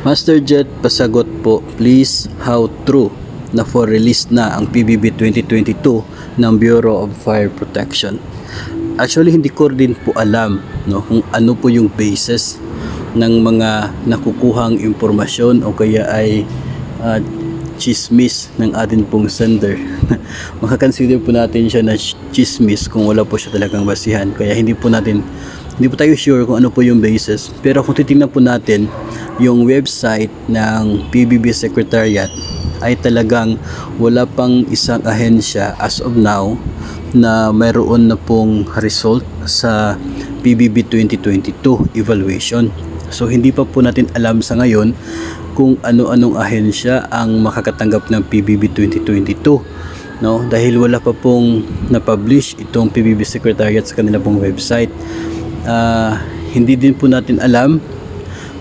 Master Jet, pasagot po please, how true na for release na ang PBB 2022 ng Bureau of Fire Protection? Actually, hindi ko din po alam, no, kung ano po yung basis ng mga nakukuhang impormasyon o kaya ay chismis ng atin pong sender. Makakonsider po natin siya na chismis kung wala po siya talagang basihan. Kaya hindi po tayo sure kung ano po yung basis. Pero kung titingnan po natin yung website ng PBB Secretariat, ay talagang wala pang isang ahensya as of now na mayroon na pong result sa PBB 2022 evaluation. So hindi pa po natin alam sa ngayon kung ano-anong ahensya ang makakatanggap ng PBB 2022, no? Dahil wala pa pong na-publish itong PBB Secretariat sa kanila pong website. Hindi din po natin alam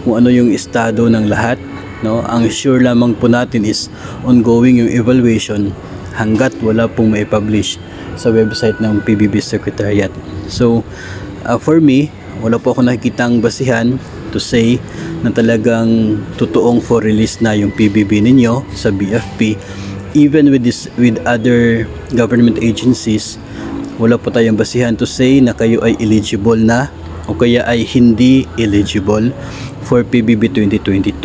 kung ano yung estado ng lahat, no? Ang sure lamang po natin is ongoing yung evaluation hanggat wala pong mai-publish sa website ng PBB Secretariat. So for me, wala po ako nakikitang basihan to say na talagang totoong for release na yung PBB ninyo sa BFP. Even with other government agencies, wala po tayong basihan to say na kayo ay eligible na o kaya ay hindi eligible for PBB 2022.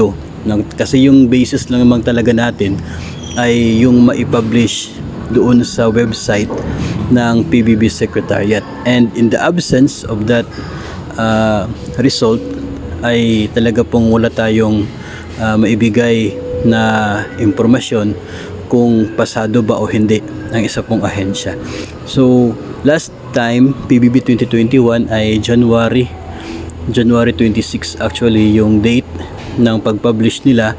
Kasi yung basis lang naman talaga natin ay yung maipublish doon sa website ng PBB Secretariat. And in the absence of that result, ay talaga pong wala tayong maibigay na impormasyon kung pasado ba o hindi ang isa pong ahensya. So last time PBB 2021 ay January 26 actually yung date ng pag-publish nila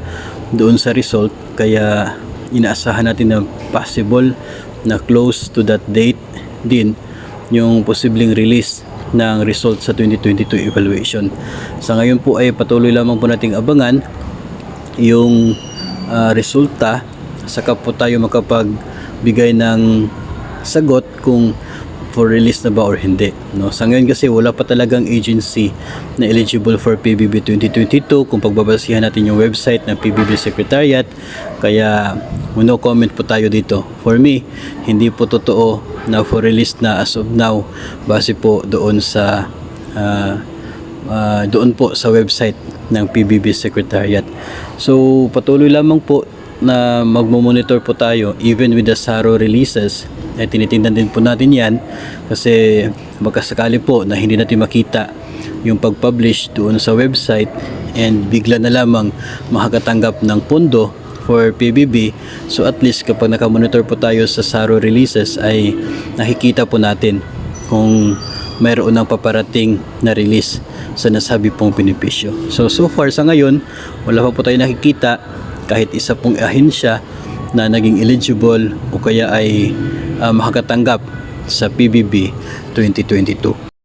doon sa result, kaya inaasahan natin na possible na close to that date din yung posibleng release ng result sa 2022 evaluation. Sa ngayon po ay patuloy lamang po nating abangan yung resulta, saka po tayo makapagbigay ng sagot kung for release na ba or hindi, no? Sa ngayon kasi wala pa talagang agency na eligible for PBB 2022 kung pagbabasihan natin yung website ng PBB Secretariat, kaya no comment po tayo dito. For me, hindi po totoo na for release na as of now base po doon sa doon po sa website ng PBB Secretariat. So patuloy lamang po na magmo-monitor po tayo even with the SARO releases. Tinitingnan din po natin yan kasi baka sakali po na hindi natin makita yung pag-publish doon sa website and bigla na lamang makakatanggap ng pondo for PBB. So at least kapag nakamonitor po tayo sa SARO releases ay nakikita po natin kung mayroon ng paparating na release sa nasabi pong benepisyo. So far sa ngayon wala pa po tayo nakikita kahit isa pong ahensya na naging eligible o kaya ay makakatanggap sa PBB 2022.